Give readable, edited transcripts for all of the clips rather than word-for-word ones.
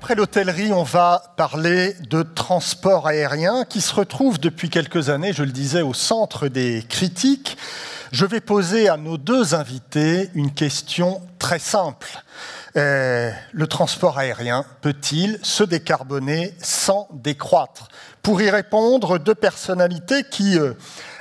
après l'hôtellerie, on va parler de transport aérien qui se retrouve depuis quelques années, je le disais, au centre des critiques. Je vais poser à nos deux invités une question très simple. Le transport aérien peut-il se décarboner sans décroître? Pour y répondre, deux personnalités qui,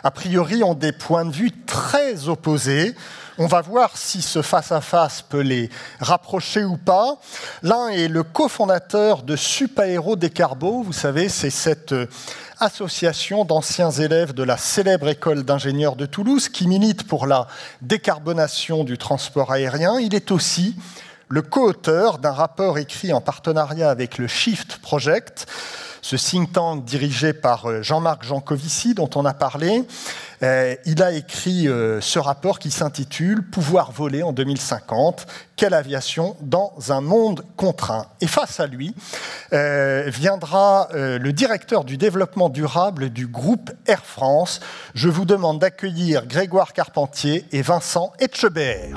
a priori, ont des points de vue très opposés. On va voir si ce face-à-face peut les rapprocher ou pas. L'un est le cofondateur de Supaéro Décarbo. Vous savez, c'est cette association d'anciens élèves de la célèbre école d'ingénieurs de Toulouse qui milite pour la décarbonation du transport aérien. Il est aussi le co-auteur d'un rapport écrit en partenariat avec le Shift Project, ce think tank dirigé par Jean-Marc Jancovici, dont on a parlé. Il a écrit ce rapport qui s'intitule « Pouvoir voler en 2050, quelle aviation dans un monde contraint ?» Et face à lui viendra le directeur du développement durable du groupe Air France. Je vous demande d'accueillir Grégoire Carpentier et Vincent Etchebert.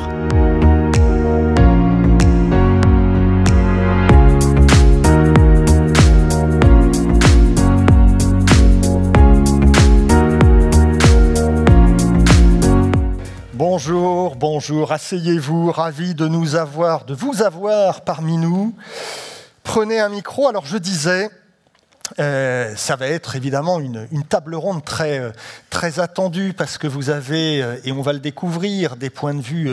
Bonjour, bonjour, asseyez-vous, ravi de vous avoir parmi nous. Prenez un micro. Alors je disais, ça va être évidemment une table ronde très attendue parce que vous avez, et on va le découvrir, des points de vue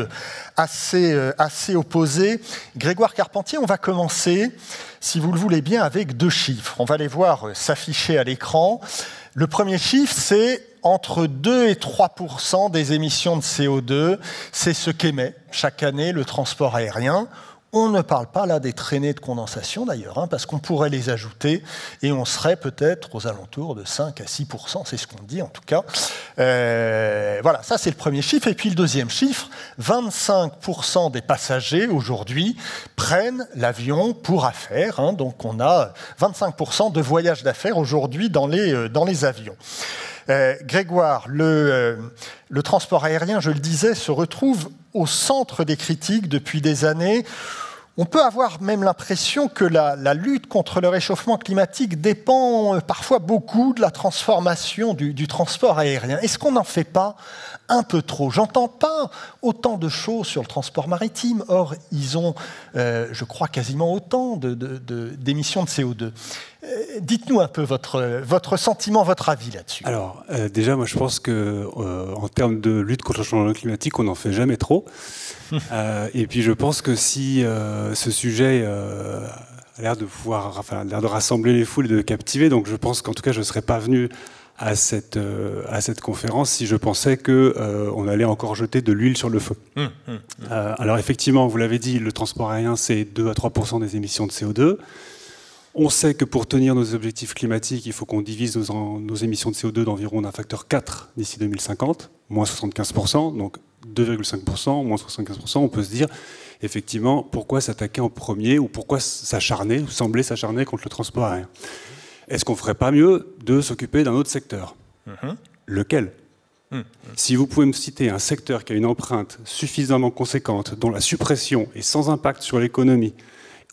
assez opposés. Grégoire Carpentier, on va commencer, si vous le voulez bien, avec deux chiffres. On va les voir s'afficher à l'écran. Le premier chiffre, c'est entre 2 et 3% des émissions de CO2. C'est ce qu'émet chaque année le transport aérien. On ne parle pas là des traînées de condensation d'ailleurs, parce qu'on pourrait les ajouter et on serait peut-être aux alentours de 5 à 6%, c'est ce qu'on dit en tout cas. Voilà, ça c'est le premier chiffre. Et puis le deuxième chiffre, 25% des passagers aujourd'hui prennent l'avion pour affaires. Donc on a 25% de voyages d'affaires aujourd'hui dans les avions. Grégoire, le transport aérien, je le disais, se retrouve au centre des critiques depuis des années. On peut avoir même l'impression que la lutte contre le réchauffement climatique dépend parfois beaucoup de la transformation du transport aérien. Est-ce qu'on n'en fait pas un peu trop? J'entends pas autant de choses sur le transport maritime. Or, ils ont, je crois, quasiment autant d'émissions de CO2. Dites-nous un peu votre sentiment, votre avis là-dessus. Alors, déjà, moi, je pense que en termes de lutte contre le changement climatique, on n'en fait jamais trop. Et puis, je pense que si ce sujet a l'air de rassembler les foules et de captiver, donc je pense qu'en tout cas, je ne serais pas venu à cette conférence si je pensais qu'on allait encore jeter de l'huile sur le feu. Alors, effectivement, vous l'avez dit, le transport aérien, c'est 2 à 3% des émissions de CO2. On sait que pour tenir nos objectifs climatiques, il faut qu'on divise nos émissions de CO2 d'environ d'un facteur 4 d'ici 2050, moins 75%, donc 2,5%, moins 75%. On peut se dire, effectivement, pourquoi s'attaquer en premier ou pourquoi s'acharner, ou sembler s'acharner contre le transport aérien? Est-ce qu'on ne ferait pas mieux de s'occuper d'un autre secteur? Lequel? Si vous pouvez me citer un secteur qui a une empreinte suffisamment conséquente, dont la suppression est sans impact sur l'économie,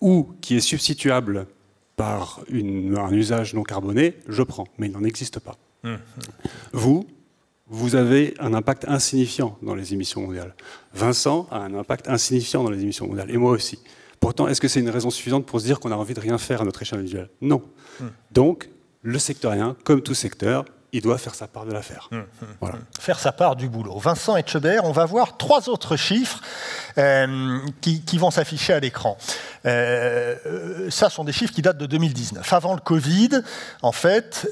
ou qui est substituable par un usage non carboné, je prends, mais il n'en existe pas. Vous avez un impact insignifiant dans les émissions mondiales. Vincent a un impact insignifiant dans les émissions mondiales, et moi aussi. Pourtant, est-ce que c'est une raison suffisante pour se dire qu'on a envie de rien faire à notre échelle individuelle? Non. Donc, le sectorien, comme tout secteur, il doit faire sa part de l'affaire. Voilà. Faire sa part du boulot. Vincent Etchebert, on va voir 3 autres chiffres qui vont s'afficher à l'écran. Ça sont des chiffres qui datent de 2019. Avant le Covid, en fait,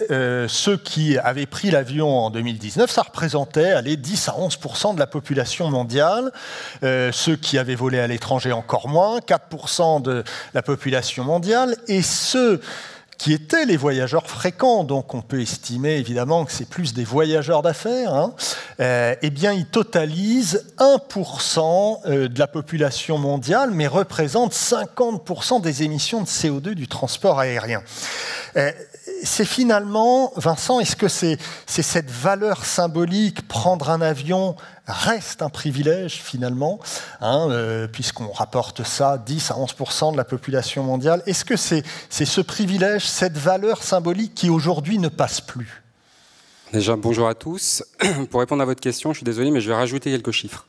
ceux qui avaient pris l'avion en 2019, ça représentait 10 à 11% de la population mondiale. Ceux qui avaient volé à l'étranger, encore moins, 4% de la population mondiale. Et ceux qui étaient les voyageurs fréquents, donc on peut estimer évidemment que c'est plus des voyageurs d'affaires, eh bien ils totalisent 1% de la population mondiale, mais représentent 50% des émissions de CO2 du transport aérien. c'est finalement, Vincent, est-ce que c'est cette valeur symbolique, prendre un avion reste un privilège finalement, puisqu'on rapporte ça 10 à 11% de la population mondiale. Est-ce que c'est ce privilège, cette valeur symbolique qui aujourd'hui ne passe plus? Déjà, bonjour à tous. Pour répondre à votre question, je suis désolé, mais je vais rajouter quelques chiffres.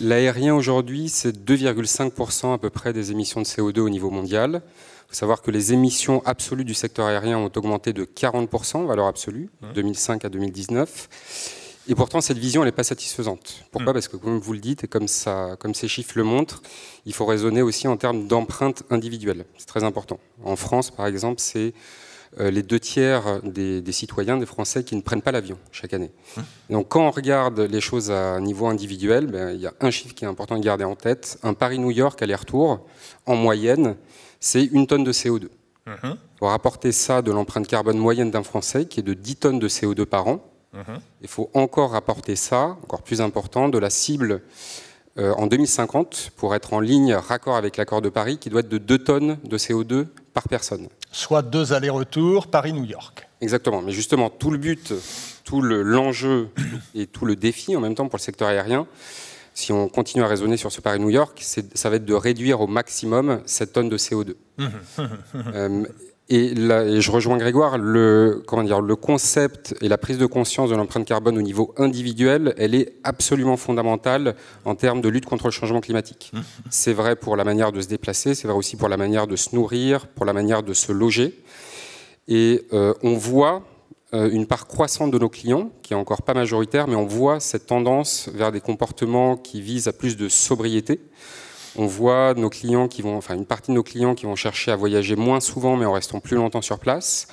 L'aérien aujourd'hui, c'est 2,5% à peu près des émissions de CO2 au niveau mondial. Il faut savoir que les émissions absolues du secteur aérien ont augmenté de 40% en valeur absolue, 2005 à 2019. Et pourtant, cette vision, elle n'est pas satisfaisante. Pourquoi ? Parce que, comme vous le dites, et comme ces chiffres le montrent, il faut raisonner aussi en termes d'empreinte individuelle. C'est très important. En France, par exemple, c'est les 2/3 des citoyens, des Français, qui ne prennent pas l'avion chaque année. Et donc, quand on regarde les choses à niveau individuel, il y a un chiffre qui est important de garder en tête. Un Paris-New York aller-retour, en moyenne, c'est 1 tonne de CO2. Pour rapporter ça de l'empreinte carbone moyenne d'un Français, qui est de 10 tonnes de CO2 par an, il faut encore rapporter ça, encore plus important, de la cible en 2050 pour être en ligne raccord avec l'accord de Paris qui doit être de 2 tonnes de CO2 par personne. Soit 2 allers-retours Paris-New York. Exactement. Mais justement, tout le but, tout l'enjeu et tout le défi en même temps pour le secteur aérien, si on continue à raisonner sur ce Paris-New York, ça va être de réduire au maximum cette tonne de CO2. Et je rejoins Grégoire, le concept et la prise de conscience de l'empreinte carbone au niveau individuel, elle est absolument fondamentale en termes de lutte contre le changement climatique. C'est vrai pour la manière de se déplacer, c'est vrai aussi pour la manière de se nourrir, pour la manière de se loger. Et on voit une part croissante de nos clients, qui est encore pas majoritaire, mais on voit cette tendance vers des comportements qui visent à plus de sobriété. On voit nos clients une partie de nos clients qui vont chercher à voyager moins souvent, mais en restant plus longtemps sur place,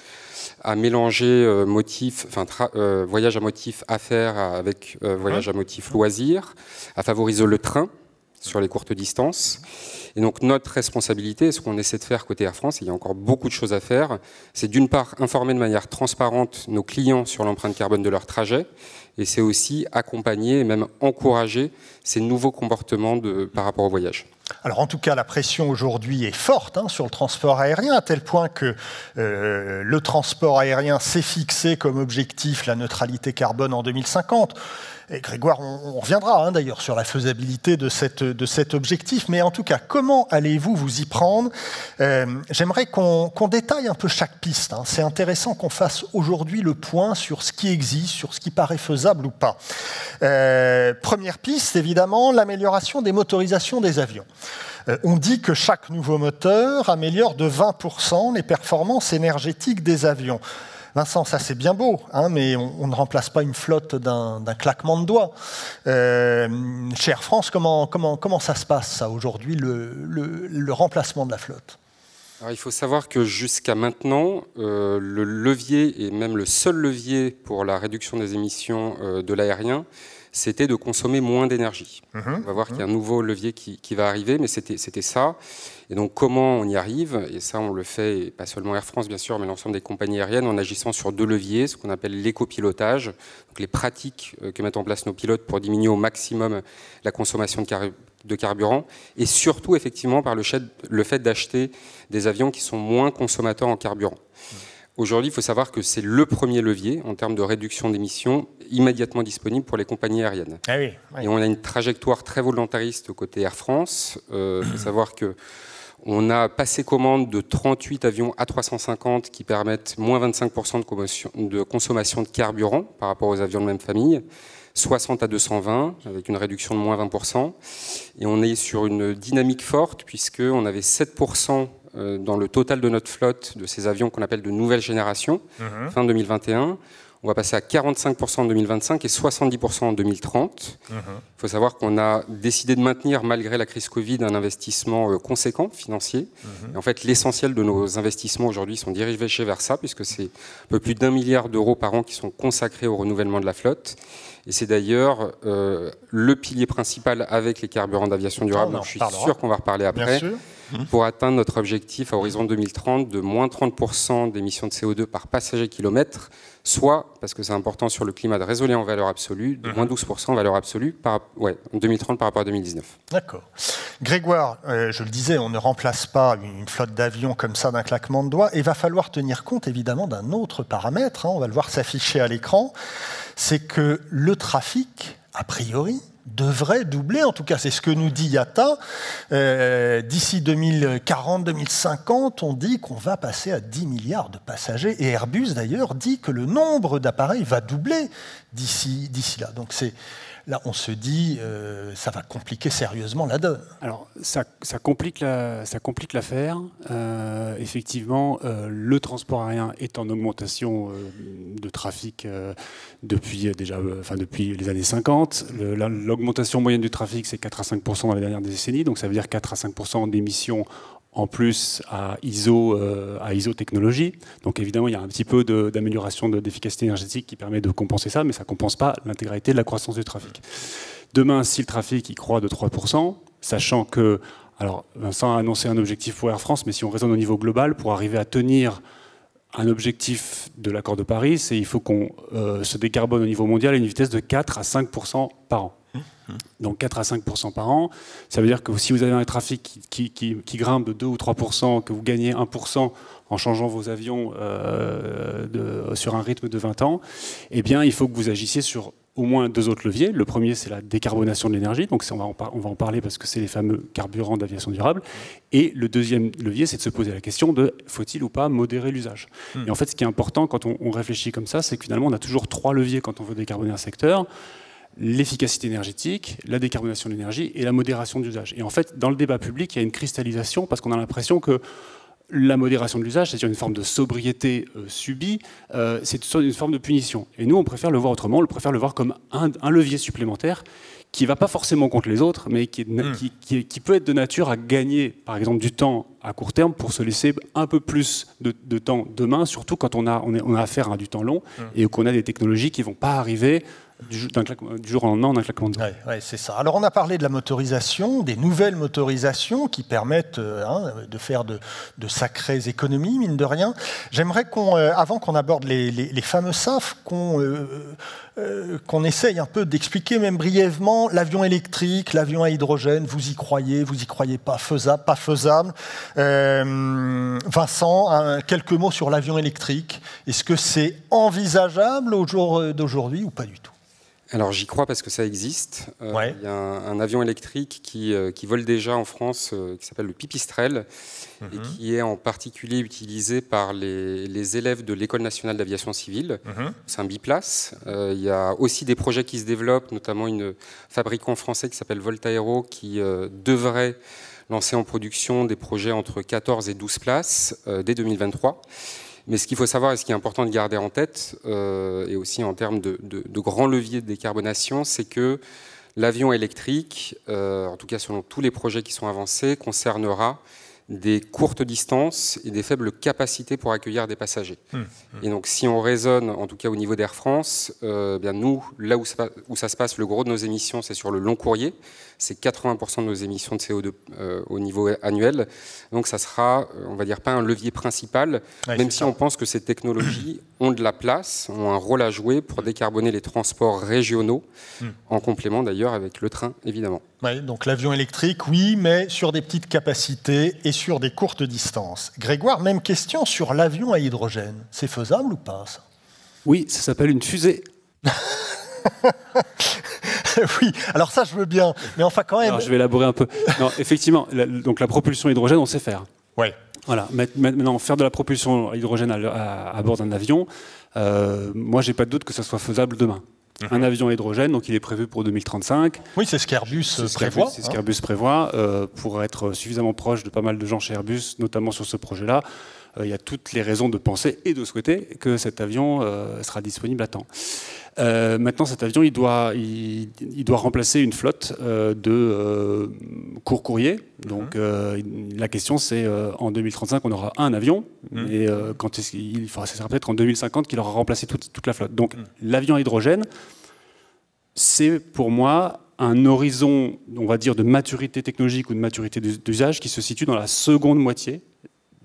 à mélanger voyage à motif affaires avec voyage à motif loisirs, à favoriser le train sur les courtes distances. Et donc notre responsabilité, ce qu'on essaie de faire côté Air France, et il y a encore beaucoup de choses à faire, c'est d'une part informer de manière transparente nos clients sur l'empreinte carbone de leur trajet, et c'est aussi accompagner et même encourager ces nouveaux comportements par rapport au voyage. Alors en tout cas, la pression aujourd'hui est forte sur le transport aérien, à tel point que le transport aérien s'est fixé comme objectif la neutralité carbone en 2050. Et Grégoire, on reviendra d'ailleurs sur la faisabilité de cet objectif, mais en tout cas, comment allez-vous vous y prendre? J'aimerais qu'on détaille un peu chaque piste. C'est intéressant qu'on fasse aujourd'hui le point sur ce qui existe, sur ce qui paraît faisable ou pas. Première piste, évidemment, l'amélioration des motorisations des avions. On dit que chaque nouveau moteur améliore de 20% les performances énergétiques des avions. Vincent, ça c'est bien beau, mais on ne remplace pas une flotte d'un claquement de doigts. Chez Air France, comment ça se passe, ça, aujourd'hui, le remplacement de la flotte? Alors, il faut savoir que jusqu'à maintenant, le levier, et même le seul levier pour la réduction des émissions de l'aérien, c'était de consommer moins d'énergie. On va voir qu'il y a un nouveau levier qui va arriver, mais c'était ça. Et donc, comment on y arrive? Et ça, on le fait, et pas seulement Air France, bien sûr, mais l'ensemble des compagnies aériennes, en agissant sur 2 leviers, ce qu'on appelle l'éco-pilotage, donc les pratiques que mettent en place nos pilotes pour diminuer au maximum la consommation de carburant, et surtout, effectivement, par le fait d'acheter des avions qui sont moins consommateurs en carburant. Aujourd'hui, il faut savoir que c'est le premier levier en termes de réduction d'émissions immédiatement disponible pour les compagnies aériennes. Ah oui, oui. Et on a une trajectoire très volontariste côté Air France. Il faut savoir qu'on a passé commande de 38 avions A350 qui permettent moins 25% de consommation de carburant par rapport aux avions de même famille, 60 à 220 avec une réduction de moins 20%. Et on est sur une dynamique forte puisqu'on avait 7% dans le total de notre flotte de ces avions qu'on appelle de nouvelle génération, fin 2021. On va passer à 45% en 2025 et 70% en 2030. Il faut savoir qu'on a décidé de maintenir, malgré la crise Covid, un investissement conséquent, financier. Et en fait, l'essentiel de nos investissements aujourd'hui sont dirigés vers ça, puisque c'est un peu plus d'1 milliard d'euros par an qui sont consacrés au renouvellement de la flotte. Et c'est d'ailleurs le pilier principal avec les carburants d'aviation durable. Je suis sûr qu'on va reparler après. pour atteindre notre objectif à horizon 2030 de moins 30% d'émissions de CO2 par passager kilomètre, soit, parce que c'est important sur le climat, de raisonner en valeur absolue, de moins 12% en valeur absolue en 2030 par rapport à 2019. D'accord. Grégoire, je le disais, on ne remplace pas une flotte d'avions comme ça d'un claquement de doigts. Et il va falloir tenir compte évidemment d'un autre paramètre, on va le voir s'afficher à l'écran, c'est que le trafic, a priori, devrait doubler, en tout cas c'est ce que nous dit IATA. D'ici 2040-2050, on dit qu'on va passer à 10 milliards de passagers. Et Airbus d'ailleurs dit que le nombre d'appareils va doubler d'ici là. Donc là on se dit, ça va compliquer sérieusement la donne. Alors ça complique l'affaire. Effectivement, le transport aérien est en augmentation de trafic depuis les années 50. L'augmentation moyenne du trafic, c'est 4 à 5% dans les dernières décennies. Donc ça veut dire 4 à 5% d'émissions en plus à ISO technologie. Donc évidemment, il y a un petit peu d'amélioration d'efficacité énergétique qui permet de compenser ça, mais ça ne compense pas l'intégralité de la croissance du trafic. Demain, si le trafic il croît de 3%, sachant que, alors Vincent a annoncé un objectif pour Air France, mais si on raisonne au niveau global, pour arriver à tenir un objectif de l'accord de Paris, il faut qu'on se décarbone au niveau mondial à une vitesse de 4 à 5% par an. Donc 4 à 5% par an, ça veut dire que si vous avez un trafic qui grimpe de 2 ou 3%, que vous gagnez 1% en changeant vos avions sur un rythme de 20 ans, eh bien il faut que vous agissiez sur au moins 2 autres leviers. Le premier, c'est la décarbonation de l'énergie, donc on va en parler parce que c'est les fameux carburants d'aviation durable. Et le deuxième levier, c'est de se poser la question de faut-il ou pas modérer l'usage. Et en fait, ce qui est important quand on réfléchit comme ça, c'est que finalement, on a toujours 3 leviers quand on veut décarboner un secteur: l'efficacité énergétique, la décarbonation de l'énergie et la modération de l'usage. Et en fait, dans le débat public, il y a une cristallisation parce qu'on a l'impression que la modération de l'usage, c'est-à-dire une forme de sobriété subie, c'est une forme de punition. Et nous, on préfère le voir autrement, on préfère le voir comme un levier supplémentaire qui ne va pas forcément contre les autres, mais qui peut être de nature à gagner, par exemple, du temps à court terme pour se laisser un peu plus de temps demain, surtout quand on a affaire à du temps long et qu'on a des technologies qui ne vont pas arriver du jour au lendemain en un claquement de doigts. Ouais, c'est ça. Alors on a parlé de la motorisation, des nouvelles motorisations qui permettent de faire de sacrées économies, mine de rien. J'aimerais avant qu'on aborde les fameux SAF, qu'on essaye un peu d'expliquer même brièvement l'avion électrique, l'avion à hydrogène. Vous y croyez pas, faisable, pas faisable. Vincent, quelques mots sur l'avion électrique. Est-ce que c'est envisageable au jour d'aujourd'hui ou pas du tout ? Alors j'y crois parce que ça existe. Il y a un avion électrique qui vole déjà en France, qui s'appelle le Pipistrel, et qui est en particulier utilisé par les élèves de l'École nationale d'aviation civile. C'est un biplace. Il y a aussi des projets qui se développent, notamment un fabricant français qui s'appelle Voltaero, qui devrait lancer en production des projets entre 14 et 12 places dès 2023. Mais ce qu'il faut savoir et ce qui est important de garder en tête, et aussi en termes de grands leviers de décarbonation, c'est que l'avion électrique, en tout cas selon tous les projets qui sont avancés, concernera des courtes distances et des faibles capacités pour accueillir des passagers. Et donc si on raisonne, en tout cas au niveau d'Air France, bien nous, là où ça se passe, le gros de nos émissions, c'est sur le long courrier. C'est 80% de nos émissions de CO2 au niveau annuel. Donc ça sera, on va dire, pas un levier principal, même si on pense que ces technologies ont de la place, ont un rôle à jouer pour décarboner les transports régionaux, en complément d'ailleurs avec le train, évidemment. Ouais, donc l'avion électrique, oui, mais sur des petites capacités et sur des courtes distances. Grégoire, même question sur l'avion à hydrogène. C'est faisable ou pas, ça ? Oui, ça s'appelle une fusée. Oui, alors ça je veux bien, mais enfin quand même... Alors, je vais élaborer un peu. Non, effectivement, donc la propulsion hydrogène, on sait faire. Ouais. Voilà. Maintenant, faire de la propulsion hydrogène à bord d'un avion, moi j'ai pas de doute que ça soit faisable demain. Un avion à hydrogène, donc il est prévu pour 2035. Oui, c'est ce qu'Airbus prévoit. C'est ce qu'Airbus prévoit, pour être suffisamment proche de pas mal de gens chez Airbus, notamment sur ce projet-là. Il y a toutes les raisons de penser et de souhaiter que cet avion sera disponible à temps. Maintenant, cet avion, il doit remplacer une flotte de court courrier. Donc, la question, c'est en 2035, on aura un avion, et ça sera peut-être en 2050 qu'il aura remplacé toute la flotte. Donc, l'avion à hydrogène, c'est pour moi un horizon, on va dire, de maturité technologique ou de maturité d'usage qui se situe dans la seconde moitié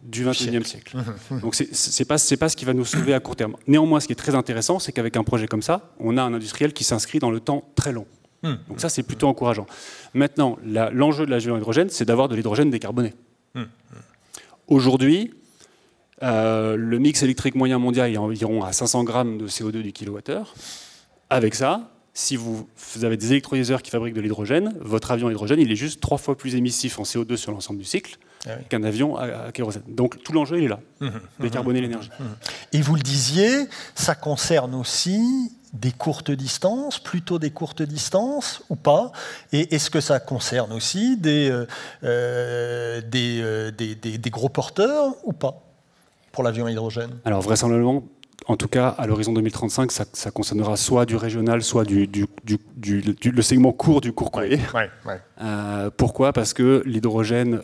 du XXIe siècle. Donc c'est pas ce qui va nous sauver à court terme. Néanmoins, ce qui est très intéressant, c'est qu'avec un projet comme ça, on a un industriel qui s'inscrit dans le temps très long. Donc ça, c'est plutôt encourageant. Maintenant, l'enjeu de la géo hydrogène, c'est d'avoir de l'hydrogène décarboné. Aujourd'hui, le mix électrique moyen mondial est environ à 500 grammes de CO2 du kilowattheure. Avec ça, si vous avez des électrolyseurs qui fabriquent de l'hydrogène, votre avion hydrogène, il est juste 3 fois plus émissif en CO2 sur l'ensemble du cycle qu'un avion à kérosène. Donc tout l'enjeu, il est là, décarboner l'énergie. Et vous le disiez, ça concerne aussi des courtes distances, plutôt des courtes distances ou pas? Et est-ce que ça concerne aussi des gros porteurs ou pas pour l'avion à hydrogène? Alors vraisemblablement, en tout cas, à l'horizon 2035, ça concernera soit du régional, soit le segment court du court courrier. Pourquoi? Parce que l'hydrogène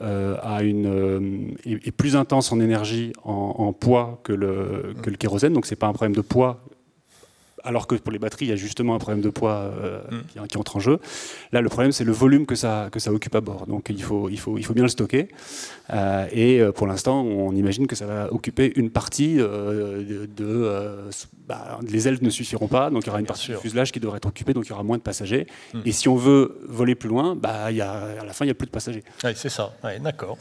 est plus intense en énergie, en poids que le kérosène. Donc, ce n'est pas un problème de poids, alors que pour les batteries, il y a justement un problème de poids qui entre en jeu. Là, le problème, c'est le volume que ça occupe à bord. Donc, il faut bien le stocker. Et pour l'instant, on imagine que ça va occuper une partie les ailes ne suffiront pas, donc il y aura une partie du fuselage qui devrait être occupée, donc il y aura moins de passagers. Et si on veut voler plus loin, à la fin, il n'y a plus de passagers. Oui, c'est ça. Oui, d'accord.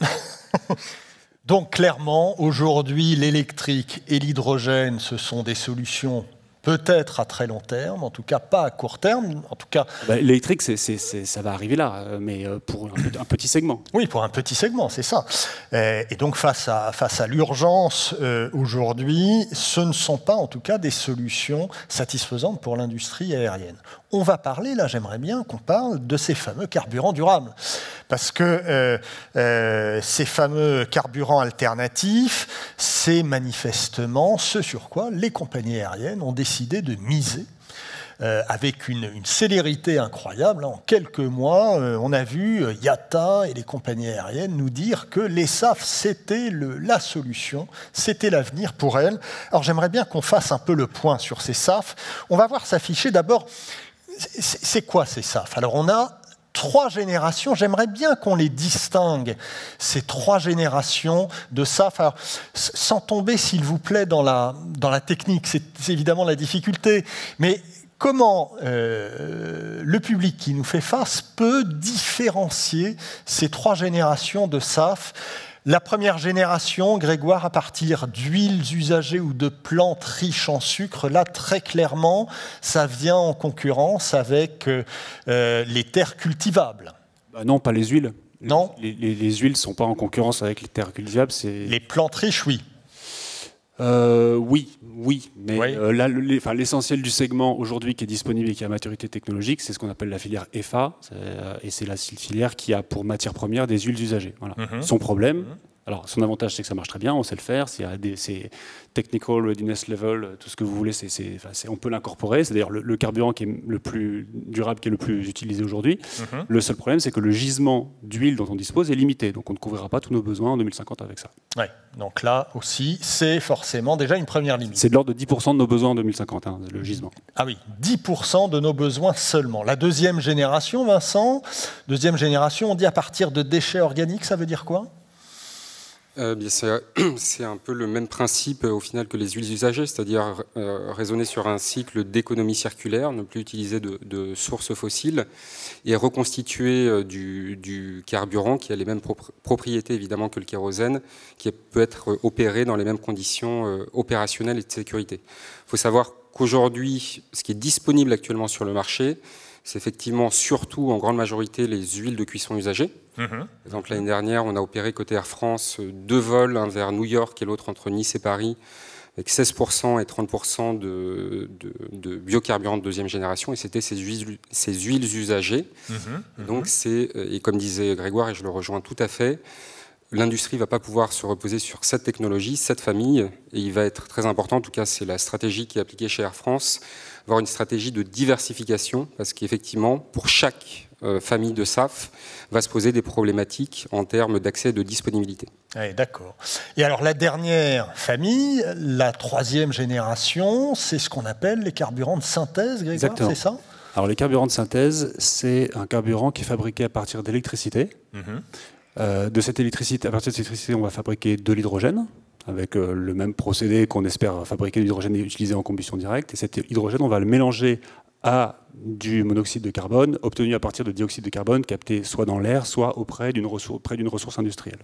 Donc, clairement, aujourd'hui, l'électrique et l'hydrogène, ce sont des solutions peut-être à très long terme, en tout cas pas à court terme. En tout cas, l'électrique, ça va arriver là, mais pour un petit segment. Oui, pour un petit segment, c'est ça. Et donc face à l'urgence aujourd'hui, ce ne sont pas en tout cas des solutions satisfaisantes pour l'industrie aérienne. On va parler, là j'aimerais bien qu'on parle de ces fameux carburants durables. Parce que ces fameux carburants alternatifs, c'est manifestement ce sur quoi les compagnies aériennes ont décidé de miser avec une célérité incroyable. En quelques mois, on a vu IATA et les compagnies aériennes nous dire que les SAF, c'était la solution, c'était l'avenir pour elles. Alors j'aimerais bien qu'on fasse un peu le point sur ces SAF. On va voir s'afficher d'abord, c'est quoi ces SAF? Alors on a 3 générations, j'aimerais bien qu'on les distingue, ces 3 générations de SAF. Alors, sans tomber, s'il vous plaît, dans la technique, c'est évidemment la difficulté, mais comment le public qui nous fait face peut différencier ces 3 générations de SAF? La première génération, Grégoire, à partir d'huiles usagées ou de plantes riches en sucre, là, très clairement, ça vient en concurrence avec les terres cultivables. Non, pas les huiles. Non. Les huiles ne sont pas en concurrence avec les terres cultivables. Les plantes riches, oui. Oui, mais là, l'essentiel du segment aujourd'hui qui est disponible et qui est à maturité technologique, c'est ce qu'on appelle la filière EFA, et c'est la filière qui a pour matière première des huiles usagées. Voilà. Son problème, alors son avantage, c'est que ça marche très bien, on sait le faire, c'est technical readiness level, tout ce que vous voulez, on peut l'incorporer, c'est d'ailleurs le carburant qui est le plus durable, qui est le plus utilisé aujourd'hui. Le seul problème, c'est que le gisement d'huile dont on dispose est limité, donc on ne couvrira pas tous nos besoins en 2050 avec ça. Ouais. Donc là aussi, c'est forcément déjà une première limite. C'est de l'ordre de 10% de nos besoins en 2050, le gisement. Ah oui, 10% de nos besoins seulement. La deuxième génération, Vincent, deuxième génération, on dit à partir de déchets organiques, ça veut dire quoi? C'est un peu le même principe au final que les huiles usagées, c'est-à-dire raisonner sur un cycle d'économie circulaire, ne plus utiliser de sources fossiles et reconstituer du carburant qui a les mêmes propriétés évidemment que le kérosène, qui peut être opéré dans les mêmes conditions opérationnelles et de sécurité. Il faut savoir qu'aujourd'hui, ce qui est disponible actuellement sur le marché, c'est effectivement surtout en grande majorité les huiles de cuisson usagées. Par exemple, l'année dernière, on a opéré côté Air France 2 vols, un vers New York et l'autre entre Nice et Paris, avec 16% et 30% de biocarburants de deuxième génération, et c'était ces huiles usagées. Donc et comme disait Grégoire, et je le rejoins tout à fait, l'industrie ne va pas pouvoir se reposer sur cette technologie, cette famille, et il va être très important, en tout cas c'est la stratégie qui est appliquée chez Air France, avoir une stratégie de diversification, parce qu'effectivement, pour chaque famille de SAF, va se poser des problématiques en termes d'accès et de disponibilité. Oui, d'accord. Et alors la dernière famille, la 3e génération, c'est ce qu'on appelle les carburants de synthèse, Grégoire, c'est ça? Alors les carburants de synthèse, c'est un carburant qui est fabriqué à partir d'électricité. De cette électricité, à partir de cette électricité, on va fabriquer de l'hydrogène, avec le même procédé qu'on espère fabriquer de l'hydrogène utilisé en combustion directe. Et cet hydrogène, on va le mélanger à du monoxyde de carbone, obtenu à partir de dioxyde de carbone, capté soit dans l'air, soit auprès d'une ressource industrielle.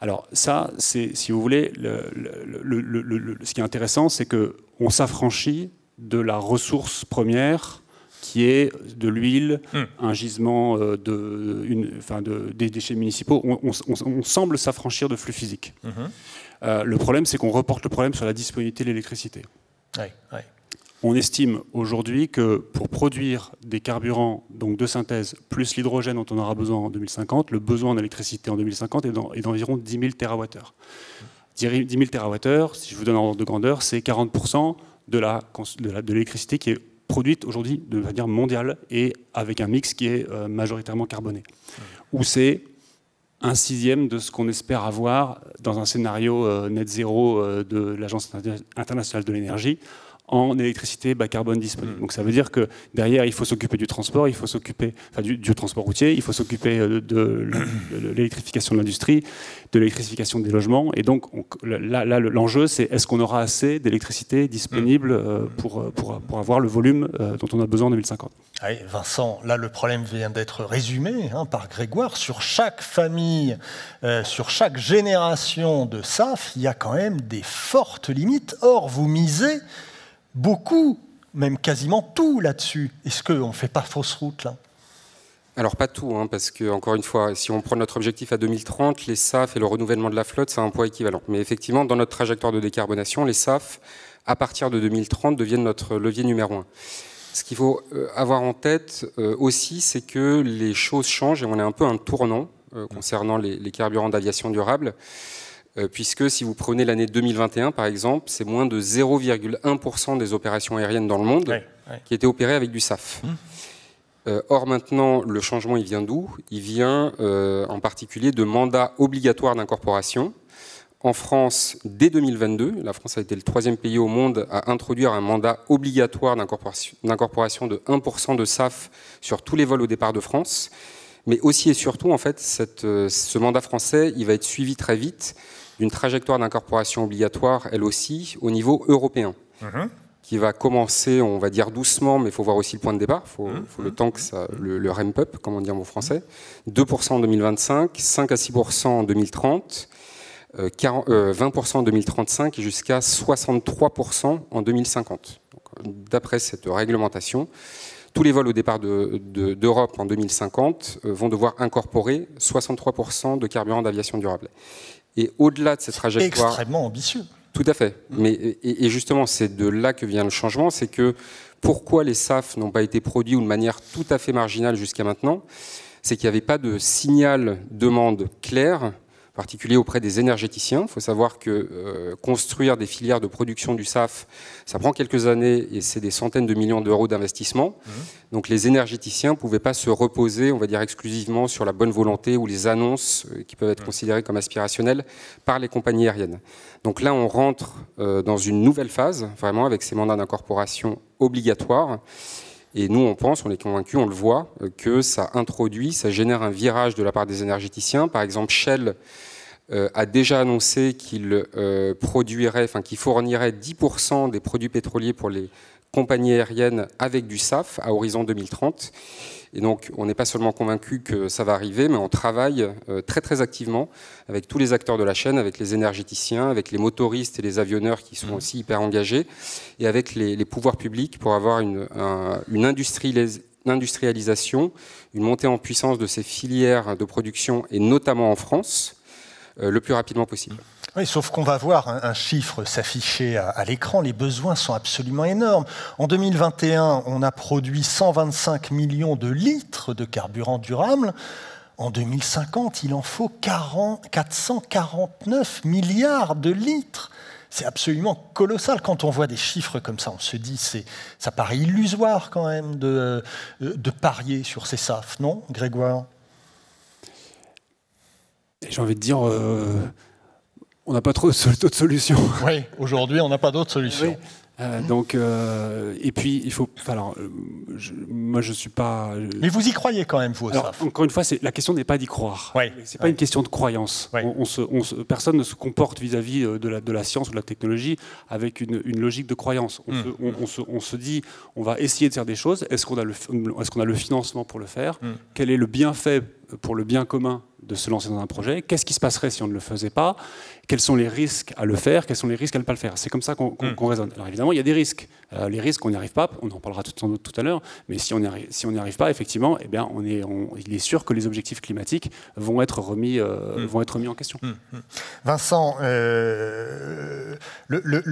Alors ça, c'est, si vous voulez, ce qui est intéressant, c'est qu'on s'affranchit de la ressource première qui est de l'huile, un gisement des déchets municipaux. On semble s'affranchir de flux physiques. Le problème, c'est qu'on reporte le problème sur la disponibilité de l'électricité. On estime aujourd'hui que pour produire des carburants donc de synthèse plus l'hydrogène dont on aura besoin en 2050, le besoin en électricité en 2050 est d'environ 10 000 TWh. 10 000 TWh, si je vous donne en ordre de grandeur, c'est 40% de l'électricité qui est produite aujourd'hui de manière mondiale et avec un mix qui est majoritairement carboné. Ou c'est un sixième de ce qu'on espère avoir dans un scénario net zéro de l'Agence internationale de l'énergie en électricité bas carbone disponible. Donc ça veut dire que derrière, il faut s'occuper du transport, il faut s'occuper du transport routier, il faut s'occuper de l'électrification de l'industrie, de l'électrification des logements. Et donc là l'enjeu, c'est est-ce qu'on aura assez d'électricité disponible pour avoir le volume dont on a besoin en 2050. Oui, Vincent, là le problème vient d'être résumé par Grégoire. Sur chaque famille, sur chaque génération de SAF, il y a quand même des fortes limites. Or, vous misez beaucoup, même quasiment tout là-dessus. Est-ce qu'on ne fait pas fausse route là? Alors pas tout, parce que, encore une fois, si on prend notre objectif à 2030, les SAF et le renouvellement de la flotte, c'est un poids équivalent. Mais effectivement, dans notre trajectoire de décarbonation, les SAF, à partir de 2030, deviennent notre levier numéro 1. Ce qu'il faut avoir en tête aussi, c'est que les choses changent et on est un peu un tournant concernant les carburants d'aviation durable. Puisque si vous prenez l'année 2021, par exemple, c'est moins de 0,1% des opérations aériennes dans le monde qui étaient opérées avec du SAF. Or maintenant, le changement, il vient d'où? Il vient en particulier de mandats obligatoires d'incorporation. En France, dès 2022, la France a été le 3e pays au monde à introduire un mandat obligatoire d'incorporation de 1% de SAF sur tous les vols au départ de France. Mais aussi et surtout, en fait, ce mandat français, il va être suivi très vite d'une trajectoire d'incorporation obligatoire, elle aussi, au niveau européen, qui va commencer, on va dire doucement, mais il faut voir aussi le point de départ, il faut le temps que ça, le ramp up, comme on dit en mot français, 2% en 2025, 5 à 6% en 2030, 20% en 2035 et jusqu'à 63% en 2050. D'après cette réglementation, tous les vols au départ d'Europe en 2050 vont devoir incorporer 63% de carburant d'aviation durable. Et au-delà de cette trajectoire... Extrêmement ambitieux. Tout à fait. Et justement, c'est de là que vient le changement. C'est que pourquoi les SAF n'ont pas été produits de manière tout à fait marginale jusqu'à maintenant, c'est qu'il n'y avait pas de signal demande clair, en particulier auprès des énergéticiens. Il faut savoir que construire des filières de production du SAF, ça prend quelques années et c'est des centaines de millions d'euros d'investissement. Donc les énergéticiens ne pouvaient pas se reposer, on va dire, exclusivement sur la bonne volonté ou les annonces qui peuvent être considérées comme aspirationnelles par les compagnies aériennes. Donc là, on rentre dans une nouvelle phase, vraiment, avec ces mandats d'incorporation obligatoires. Et nous, on pense, on est convaincus, on le voit, que ça introduit, ça génère un virage de la part des énergéticiens. Par exemple, Shell a déjà annoncé qu'il qu'il fournirait 10% des produits pétroliers pour les compagnies aériennes avec du SAF à horizon 2030. Et donc, on n'est pas seulement convaincu que ça va arriver, mais on travaille très très activement avec tous les acteurs de la chaîne, avec les énergéticiens, avec les motoristes et les avionneurs qui sont aussi hyper engagés, et avec les pouvoirs publics pour avoir une industrialisation, une montée en puissance de ces filières de production, et notamment en France, le plus rapidement possible. Oui, sauf qu'on va voir un chiffre s'afficher à l'écran, les besoins sont absolument énormes. En 2021, on a produit 125 millions de litres de carburant durable. En 2050, il en faut 449 milliards de litres. C'est absolument colossal. Quand on voit des chiffres comme ça, on se dit, ça paraît illusoire quand même de parier sur ces SAF, non, Grégoire? J'ai envie de dire... on n'a pas trop d'autres solutions. Oui, aujourd'hui, on n'a pas d'autres solutions. Et puis il faut. Alors, moi je suis pas. Mais vous y croyez quand même, vous, au SAF. Encore une fois, la question n'est pas d'y croire. Ouais. C'est pas une question de croyance. Ouais. Personne ne se comporte vis-à-vis de la science ou de la technologie avec une logique de croyance. On se dit, on va essayer de faire des choses. Est-ce qu'on a le financement pour le faire? Quel est le bienfait pour le bien commun de se lancer dans un projet? Qu'est-ce qui se passerait si on ne le faisait pas? Quels sont les risques à le faire? Quels sont les risques à ne pas le faire? C'est comme ça qu'on raisonne. Alors évidemment, il y a des risques. Les risques, on n'y arrive pas. On en parlera sans doute tout à l'heure. Mais si on n'y arrive pas, effectivement, eh bien, il est sûr que les objectifs climatiques vont être remis en question. Vincent, le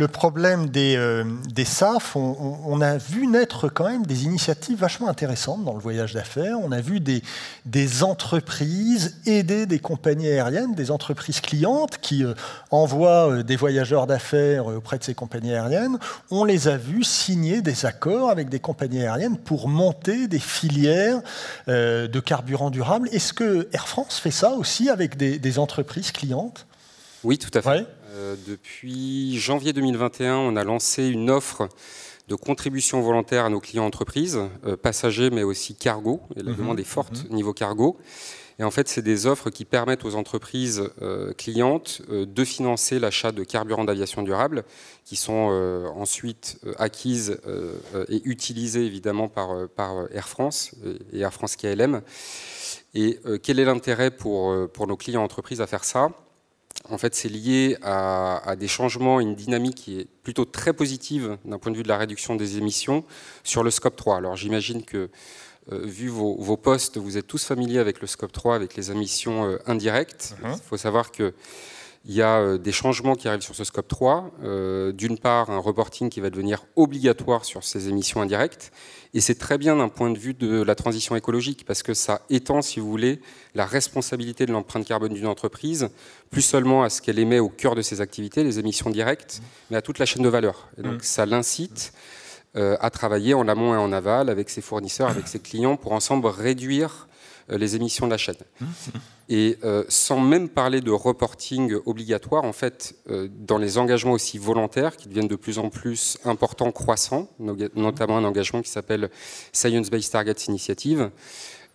problème des SAF, on a vu naître quand même des initiatives vachement intéressantes dans le voyage d'affaires. On a vu des entreprises aider des compagnies aériennes, des entreprises clientes qui envoient des voyageurs d'affaires auprès de ces compagnies aériennes. On les a vus signer des accords avec des compagnies aériennes pour monter des filières de carburant durable. Est-ce que Air France fait ça aussi avec des entreprises clientes? Oui, tout à fait. Ouais. Depuis janvier 2021, on a lancé une offre de contribution volontaire à nos clients entreprises, passagers mais aussi cargo. Et la demande est forte niveau cargo. Et en fait, c'est des offres qui permettent aux entreprises clientes de financer l'achat de carburants d'aviation durable qui sont ensuite acquises et utilisées évidemment par Air France et Air France KLM. Et quel est l'intérêt pour nos clients entreprises à faire ça? En fait, c'est lié à des changements, une dynamique qui est plutôt très positive d'un point de vue de la réduction des émissions sur le scope 3. Alors j'imagine que vu vos postes, vous êtes tous familiers avec le scope 3, avec les émissions indirectes. Il faut savoir qu'il y a des changements qui arrivent sur ce scope 3. D'une part, un reporting qui va devenir obligatoire sur ces émissions indirectes. Et c'est très bien d'un point de vue de la transition écologique, parce que ça étend, si vous voulez, la responsabilité de l'empreinte carbone d'une entreprise, plus seulement à ce qu'elle émet au cœur de ses activités, les émissions directes, mais à toute la chaîne de valeur. Et donc ça l'incite à travailler en amont et en aval avec ses fournisseurs, avec ses clients, pour ensemble réduire les émissions de la chaîne. Et sans même parler de reporting obligatoire, en fait, dans les engagements aussi volontaires, qui deviennent de plus en plus importants, croissants, notamment un engagement qui s'appelle Science Based Targets Initiative,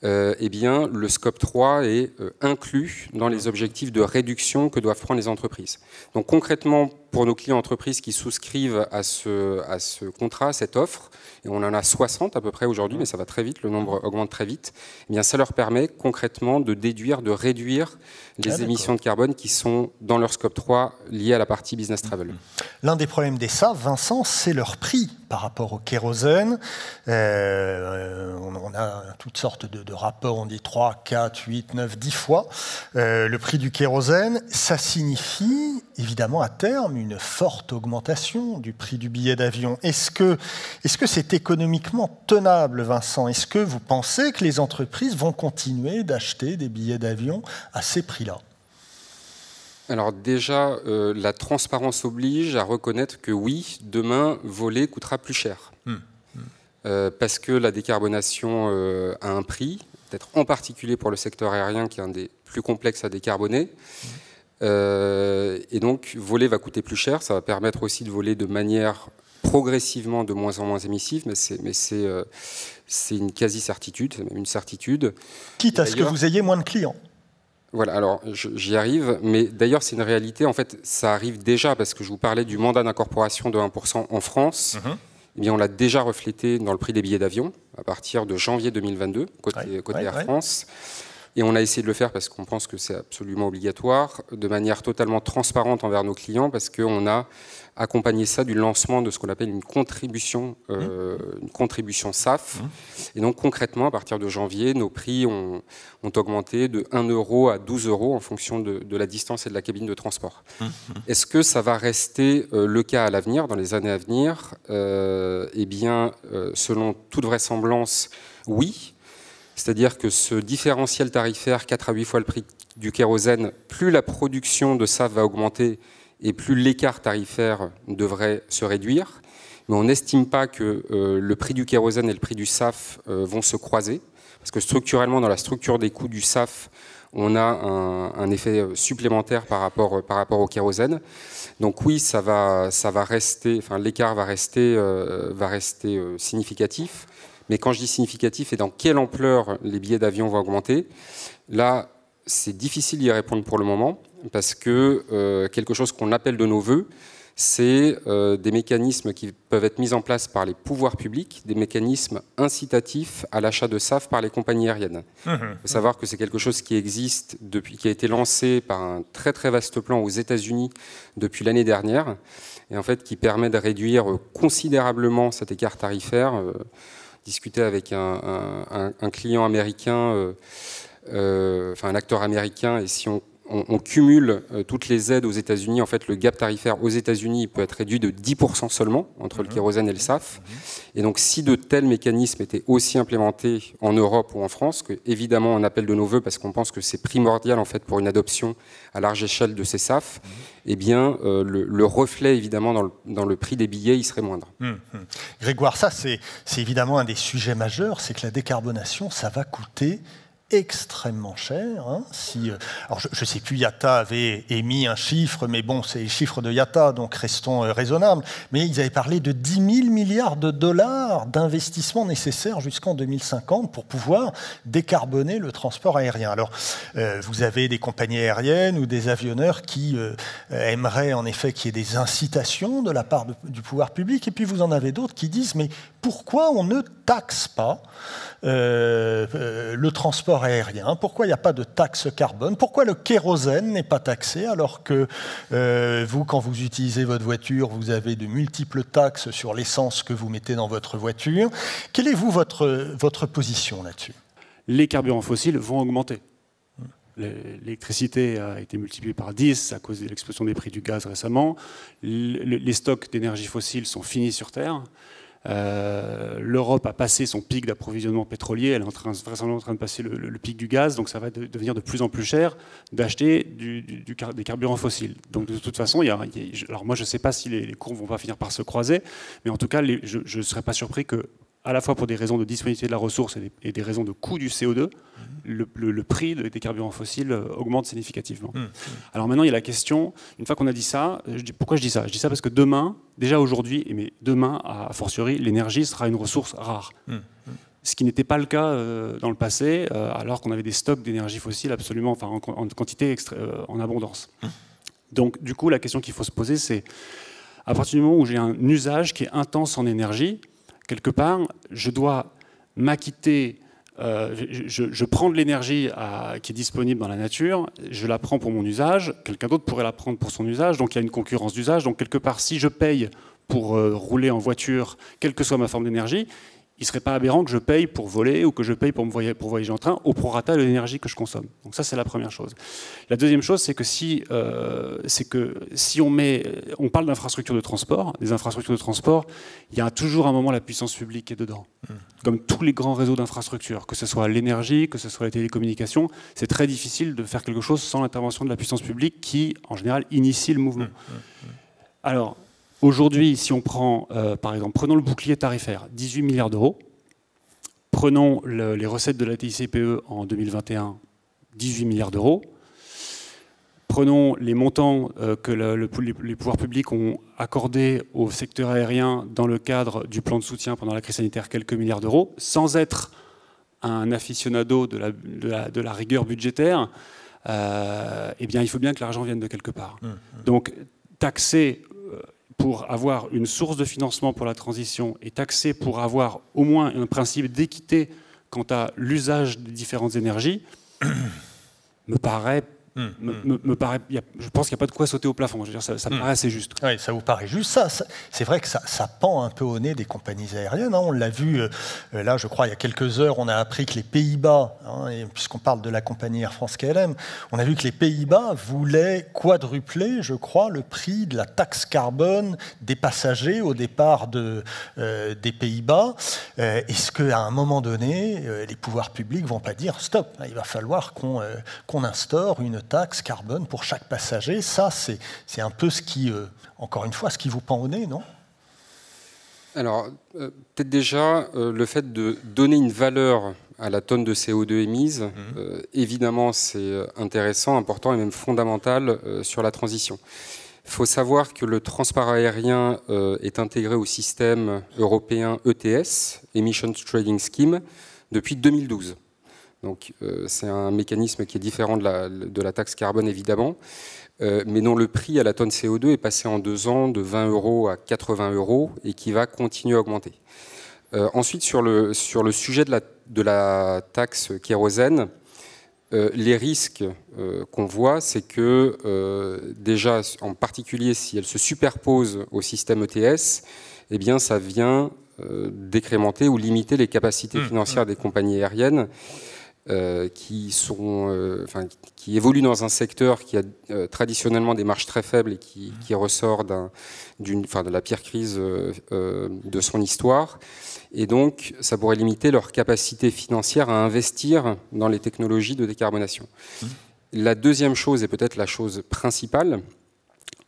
eh bien, le scope 3 est inclus dans les objectifs de réduction que doivent prendre les entreprises. Donc concrètement, pour nos clients entreprises qui souscrivent à ce contrat, à cette offre, et on en a 60 à peu près aujourd'hui, mais ça va très vite, le nombre augmente très vite, eh bien, ça leur permet concrètement de déduire, de réduire les émissions de carbone qui sont dans leur scope 3 liées à la partie business travel. L'un des problèmes des SAF, Vincent, c'est leur prix par rapport au kérosène. On a toutes sortes de rapports, on dit 3, 4, 8, 9, 10 fois le prix du kérosène. Ça signifie évidemment à terme une forte augmentation du prix du billet d'avion. Est-ce que c'est économiquement tenable, Vincent? Est-ce que vous pensez que les entreprises vont continuer d'acheter des billets d'avion à ces prix-là? Alors déjà, la transparence oblige à reconnaître que oui, demain, voler coûtera plus cher. Parce que la décarbonation a un prix, peut-être en particulier pour le secteur aérien qui est un des plus complexes à décarboner. Et donc, voler va coûter plus cher. Ça va permettre aussi de voler de manière progressivement de moins en moins émissive, mais c'est une quasi-certitude, c'est même une certitude. Quitte à ce que vous ayez moins de clients. Voilà, alors j'y arrive, mais d'ailleurs c'est une réalité, en fait ça arrive déjà, parce que je vous parlais du mandat d'incorporation de 1% en France, eh bien, on l'a déjà reflété dans le prix des billets d'avion à partir de janvier 2022, côté Air France. Et on a essayé de le faire parce qu'on pense que c'est absolument obligatoire, de manière totalement transparente envers nos clients, parce qu'on a accompagné ça du lancement de ce qu'on appelle une contribution SAF. Et donc concrètement, à partir de janvier, nos prix ont augmenté de 1 € à 12 € en fonction de la distance et de la cabine de transport. Est-ce que ça va rester le cas à l'avenir, dans les années à venir? Eh bien, selon toute vraisemblance, oui. C'est-à-dire que ce différentiel tarifaire, 4 à 8 fois le prix du kérosène, plus la production de SAF va augmenter et plus l'écart tarifaire devrait se réduire. Mais on n'estime pas que le prix du kérosène et le prix du SAF vont se croiser. Parce que structurellement, dans la structure des coûts du SAF, on a un effet supplémentaire par rapport au kérosène. Donc oui, ça va rester, enfin, l'écart va rester significatif. Mais quand je dis significatif et dans quelle ampleur les billets d'avion vont augmenter, là, c'est difficile d'y répondre pour le moment, parce que quelque chose qu'on appelle de nos voeux, c'est des mécanismes qui peuvent être mis en place par les pouvoirs publics, des mécanismes incitatifs à l'achat de SAF par les compagnies aériennes. Il faut savoir que c'est quelque chose qui existe qui a été lancé par un très très vaste plan aux États-Unis depuis l'année dernière, et en fait qui permet de réduire considérablement cet écart tarifaire. Discuter avec un client américain, enfin un acteur américain, et si on cumule toutes les aides aux États-Unis, en fait, le gap tarifaire aux États-Unis peut être réduit de 10% seulement entre le kérosène et le SAF. Et donc, si de tels mécanismes étaient aussi implémentés en Europe ou en France, que évidemment on appelle de nos voeux parce qu'on pense que c'est primordial en fait pour une adoption à large échelle de ces SAF, eh bien, le reflet évidemment dans le prix des billets, il serait moindre. Grégoire, ça c'est évidemment un des sujets majeurs, c'est que la décarbonation, ça va coûter extrêmement cher. Hein, alors je ne sais plus, IATA avait émis un chiffre, mais bon, c'est les chiffres de IATA, donc restons raisonnables. Mais ils avaient parlé de 10 000 milliards de dollars d'investissements nécessaires jusqu'en 2050 pour pouvoir décarboner le transport aérien. Alors, vous avez des compagnies aériennes ou des avionneurs qui aimeraient en effet qu'il y ait des incitations de la part du pouvoir public, et puis vous en avez d'autres qui disent, mais pourquoi on ne taxe pas le transport aérien? Pourquoi il n'y a pas de taxe carbone? Pourquoi le kérosène n'est pas taxé alors que vous, quand vous utilisez votre voiture, vous avez de multiples taxes sur l'essence que vous mettez dans votre voiture? Quelle est, vous, votre position là-dessus? Les carburants fossiles vont augmenter. L'électricité a été multipliée par 10 à cause de l'explosion des prix du gaz récemment. Les stocks d'énergie fossile sont finis sur Terre. L'Europe a passé son pic d'approvisionnement pétrolier, elle est vraisemblablement en train de passer le pic du gaz, donc ça va devenir de plus en plus cher d'acheter des carburants fossiles. Donc de toute façon, alors moi je ne sais pas si les courbes ne vont pas finir par se croiser, mais en tout cas je ne serais pas surpris que, à la fois pour des raisons de disponibilité de la ressource et des raisons de coût du CO2, le prix des carburants fossiles augmente significativement. Alors maintenant, il y a la question, une fois qu'on a dit ça, pourquoi je dis ça? Je dis ça parce que demain, déjà aujourd'hui, mais demain, a fortiori, l'énergie sera une ressource rare. Ce qui n'était pas le cas dans le passé, alors qu'on avait des stocks d'énergie fossile absolument, enfin, en quantité en abondance. Donc du coup, la question qu'il faut se poser, c'est, à partir du moment où j'ai un usage qui est intense en énergie, quelque part, je dois m'acquitter, je prends de l'énergie qui est disponible dans la nature, je la prends pour mon usage, quelqu'un d'autre pourrait la prendre pour son usage, donc il y a une concurrence d'usage. Donc quelque part, si je paye pour rouler en voiture, quelle que soit ma forme d'énergie, il ne serait pas aberrant que je paye pour voler ou que je paye pour voyager en train au prorata de l'énergie que je consomme. Donc ça, c'est la première chose. La deuxième chose, c'est que si on parle d'infrastructures de transport, des infrastructures de transport, il y a toujours un moment la puissance publique qui est dedans. Comme tous les grands réseaux d'infrastructures, que ce soit l'énergie, que ce soit les télécommunications, c'est très difficile de faire quelque chose sans l'intervention de la puissance publique qui, en général, initie le mouvement. Alors, aujourd'hui, si on prend, par exemple, prenons le bouclier tarifaire, 18 milliards d'euros, prenons les recettes de la TICPE en 2021, 18 milliards d'euros, prenons les montants que les pouvoirs publics ont accordés au secteur aérien dans le cadre du plan de soutien pendant la crise sanitaire, quelques milliards d'euros, sans être un aficionado de la rigueur budgétaire, eh bien, il faut bien que l'argent vienne de quelque part. Donc, taxer pour avoir une source de financement pour la transition et taxer pour avoir au moins un principe d'équité quant à l'usage des différentes énergies, me paraît... je pense qu'il n'y a pas de quoi sauter au plafond. Je veux dire, ça me paraît assez juste. Oui, ça vous paraît juste. Ça c'est vrai que ça pend un peu au nez des compagnies aériennes. Hein. On l'a vu, là, je crois, il y a quelques heures, on a appris que les Pays-Bas, puisqu'on parle de la compagnie Air France-KLM, on a vu que les Pays-Bas voulaient quadrupler, je crois, le prix de la taxe carbone des passagers au départ des Pays-Bas. Est-ce qu'à un moment donné, les pouvoirs publics ne vont pas dire « stop, il va falloir qu'on instaure une taxe carbone pour chaque passager ». Ça, c'est un peu ce qui, encore une fois, ce qui vous pend au nez, non? Alors, peut-être déjà, le fait de donner une valeur à la tonne de CO2 émise, évidemment, c'est intéressant, important et même fondamental sur la transition. Il faut savoir que le transport aérien est intégré au système européen ETS, Emissions Trading Scheme, depuis 2012. Donc c'est un mécanisme qui est différent de la taxe carbone, évidemment, mais dont le prix à la tonne CO2 est passé en 2 ans de 20 € à 80 € et qui va continuer à augmenter. Ensuite, sur le sujet de la taxe kérosène, les risques qu'on voit, c'est que déjà, en particulier si elle se superpose au système ETS, eh bien, ça vient décrémenter ou limiter les capacités financières des compagnies aériennes qui évoluent dans un secteur qui a traditionnellement des marges très faibles et qui ressort de la pire crise de son histoire. Et donc, ça pourrait limiter leur capacité financière à investir dans les technologies de décarbonation. La deuxième chose, et peut-être la chose principale,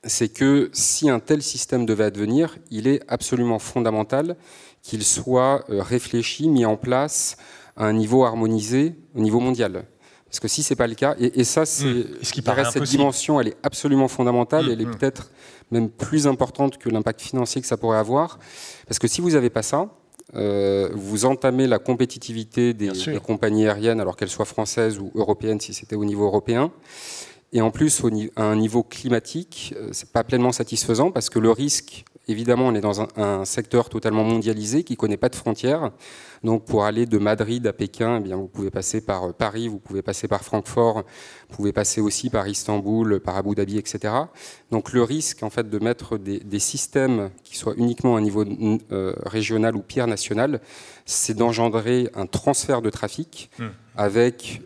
c'est que si un tel système devait advenir, il est absolument fondamental qu'il soit réfléchi, mis en place à un niveau harmonisé au niveau mondial. Parce que si ce n'est pas le cas, et ça, cette dimension, elle est absolument fondamentale, elle est peut-être même plus importante que l'impact financier que ça pourrait avoir. Parce que si vous n'avez pas ça, vous entamez la compétitivité des compagnies aériennes, alors qu'elles soient françaises ou européennes, si c'était au niveau européen. Et en plus, à un niveau climatique, ce n'est pas pleinement satisfaisant parce que le risque, évidemment, on est dans un secteur totalement mondialisé qui ne connaît pas de frontières. Donc pour aller de Madrid à Pékin, eh bien, vous pouvez passer par Paris, vous pouvez passer par Francfort, vous pouvez passer aussi par Istanbul, par Abu Dhabi, etc. Donc le risque en fait, de mettre des systèmes qui soient uniquement à un niveau régional ou pire national, c'est d'engendrer un transfert de trafic avec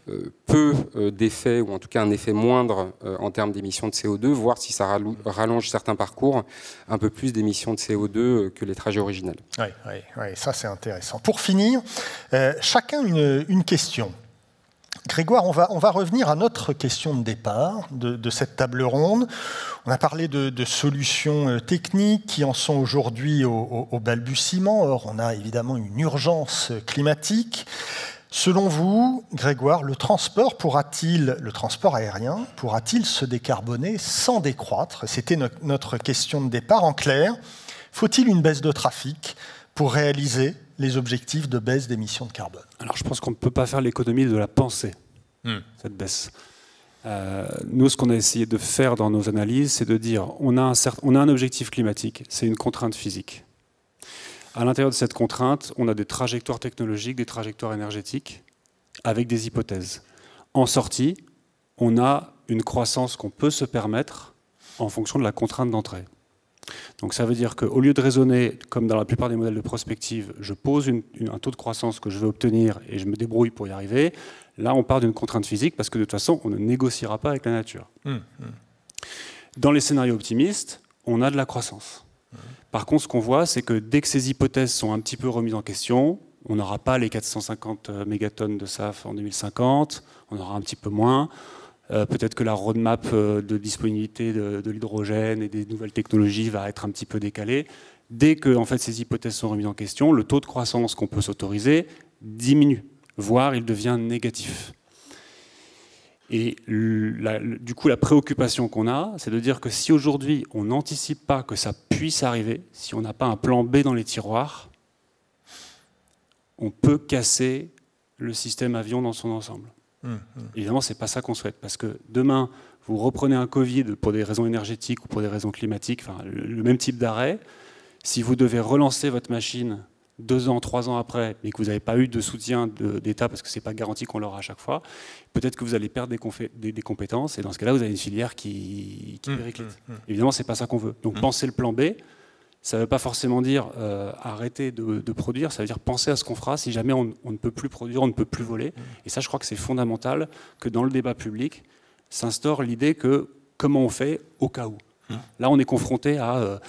peu d'effets, ou en tout cas un effet moindre en termes d'émissions de CO2, voire si ça rallonge certains parcours, un peu plus d'émissions de CO2 que les trajets originels. Oui, ça c'est intéressant. Pour finir, chacun une question. Grégoire, on va revenir à notre question de départ de cette table ronde. On a parlé de solutions techniques qui en sont aujourd'hui au balbutiement. Or, on a évidemment une urgence climatique. Selon vous, Grégoire, le transport aérien pourra-t-il se décarboner sans décroître? C'était notre question de départ. En clair, faut-il une baisse de trafic pour réaliser les objectifs de baisse d'émissions de carbone? Alors je pense qu'on ne peut pas faire l'économie de la pensée, cette baisse. Nous, ce qu'on a essayé de faire dans nos analyses, c'est de dire on a un objectif climatique, c'est une contrainte physique. À l'intérieur de cette contrainte, on a des trajectoires technologiques, des trajectoires énergétiques, avec des hypothèses. En sortie, on a une croissance qu'on peut se permettre en fonction de la contrainte d'entrée. Donc ça veut dire qu'au lieu de raisonner, comme dans la plupart des modèles de prospective, je pose un taux de croissance que je veux obtenir et je me débrouille pour y arriver, là on part d'une contrainte physique parce que de toute façon, on ne négociera pas avec la nature. Dans les scénarios optimistes, on a de la croissance. Par contre, ce qu'on voit, c'est que dès que ces hypothèses sont un petit peu remises en question, on n'aura pas les 450 mégatonnes de SAF en 2050, on aura un petit peu moins. Peut-être que la roadmap de disponibilité de l'hydrogène et des nouvelles technologies va être un petit peu décalée. Dès que en fait, ces hypothèses sont remises en question, le taux de croissance qu'on peut s'autoriser diminue, voire il devient négatif. Et du coup, la préoccupation qu'on a, c'est de dire que si aujourd'hui, on n'anticipe pas que ça puisse arriver, si on n'a pas un plan B dans les tiroirs, on peut casser le système avion dans son ensemble. Évidemment, ce n'est pas ça qu'on souhaite, parce que demain, vous reprenez un Covid pour des raisons énergétiques ou pour des raisons climatiques, enfin, le même type d'arrêt. Si vous devez relancer votre machine 2 ans, 3 ans après, mais que vous n'avez pas eu de soutien d'État, parce que ce n'est pas garanti qu'on l'aura à chaque fois, peut-être que vous allez perdre des compétences, et dans ce cas-là, vous avez une filière qui périclite. Évidemment, ce n'est pas ça qu'on veut. Donc, pensez le plan B. Ça ne veut pas forcément dire arrêter de produire, ça veut dire penser à ce qu'on fera si jamais on ne peut plus produire, on ne peut plus voler. Et ça, je crois que c'est fondamental que dans le débat public s'instaure l'idée que comment on fait au cas où. Là, on est confronté à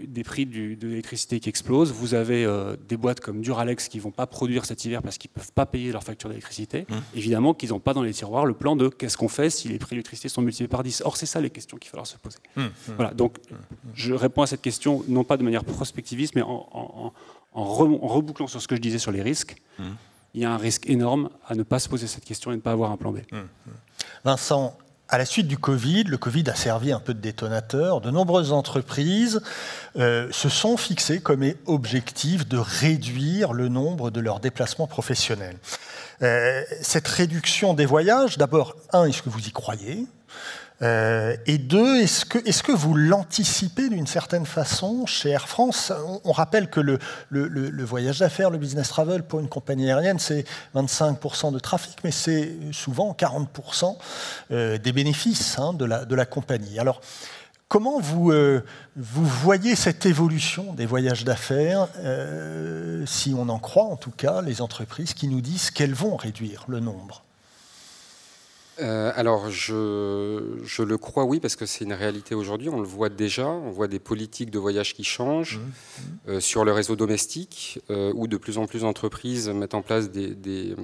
des prix de l'électricité qui explosent. Vous avez des boîtes comme Duralex qui ne vont pas produire cet hiver parce qu'ils ne peuvent pas payer leur facture d'électricité. Évidemment qu'ils n'ont pas dans les tiroirs le plan de qu'est-ce qu'on fait si les prix de l'électricité sont multipliés par 10. Or, c'est ça les questions qu'il va falloir se poser. Voilà, donc je réponds à cette question non pas de manière prospectiviste, mais en rebouclant sur ce que je disais sur les risques. il y a un risque énorme à ne pas se poser cette question et ne pas avoir un plan B. Vincent, à la suite du Covid, le Covid a servi un peu de détonateur. De nombreuses entreprises se sont fixées comme objectif de réduire le nombre de leurs déplacements professionnels. Cette réduction des voyages, d'abord, est-ce que vous y croyez ? Et deux, est-ce que vous l'anticipez d'une certaine façon chez Air France ? On rappelle que le voyage d'affaires, le business travel pour une compagnie aérienne, c'est 25% de trafic, mais c'est souvent 40% des bénéfices de la compagnie. Alors, comment vous voyez cette évolution des voyages d'affaires, si on en croit en tout cas les entreprises qui nous disent qu'elles vont réduire le nombre ? Alors, je le crois, oui, parce que c'est une réalité aujourd'hui. On le voit déjà. On voit des politiques de voyage qui changent sur le réseau domestique, où de plus en plus d'entreprises mettent en place des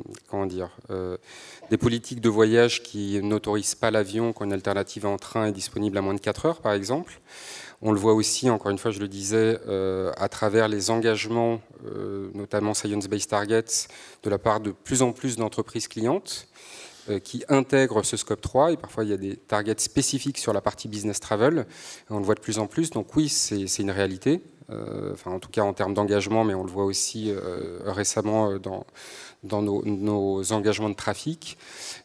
politiques de voyage qui n'autorisent pas l'avion quand une alternative en train est disponible à moins de 4 heures, par exemple. On le voit aussi, encore une fois, je le disais, à travers les engagements, notamment Science-Based Targets, de la part de plus en plus d'entreprises clientes, qui intègrent ce scope 3, et parfois il y a des targets spécifiques sur la partie business travel, on le voit de plus en plus, donc oui, c'est une réalité, en tout cas en termes d'engagement, mais on le voit aussi récemment dans nos engagements de trafic.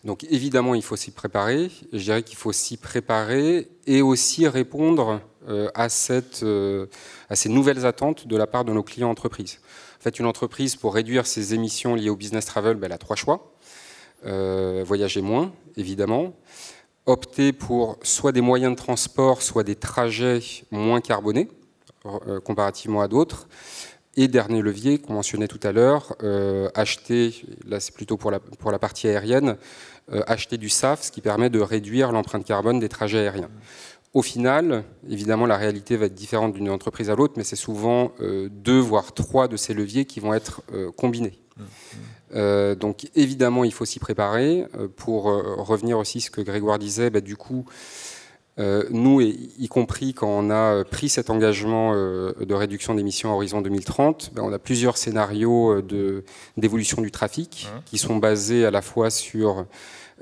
Donc évidemment, il faut s'y préparer, je dirais qu'il faut s'y préparer et aussi répondre à ces nouvelles attentes de la part de nos clients entreprises. En fait, une entreprise, pour réduire ses émissions liées au business travel, elle a 3 choix. Voyager moins, évidemment, opter pour soit des moyens de transport, soit des trajets moins carbonés, comparativement à d'autres, et dernier levier qu'on mentionnait tout à l'heure, acheter, là c'est plutôt pour la partie aérienne, acheter du SAF, ce qui permet de réduire l'empreinte carbone des trajets aériens. Au final, évidemment, la réalité va être différente d'une entreprise à l'autre, mais c'est souvent 2 voire 3 de ces leviers qui vont être combinés. Donc évidemment, il faut s'y préparer. Pour revenir aussi à ce que Grégoire disait, du coup, nous, y compris quand on a pris cet engagement de réduction d'émissions à horizon 2030, on a plusieurs scénarios d'évolution du trafic qui sont basés à la fois sur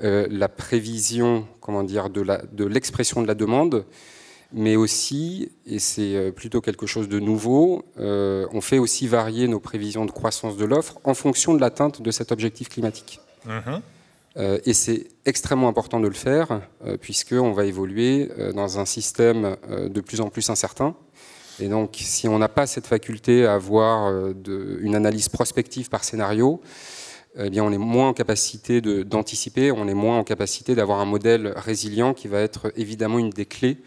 la prévision, de l'expression de la demande, mais aussi, et c'est plutôt quelque chose de nouveau, on fait aussi varier nos prévisions de croissance de l'offre en fonction de l'atteinte de cet objectif climatique. Et c'est extrêmement important de le faire, puisqu'on va évoluer dans un système de plus en plus incertain. Et donc, si on n'a pas cette faculté à avoir une analyse prospective par scénario, eh bien, on est moins en capacité d'anticiper, on est moins en capacité d'avoir un modèle résilient qui va être évidemment une des clés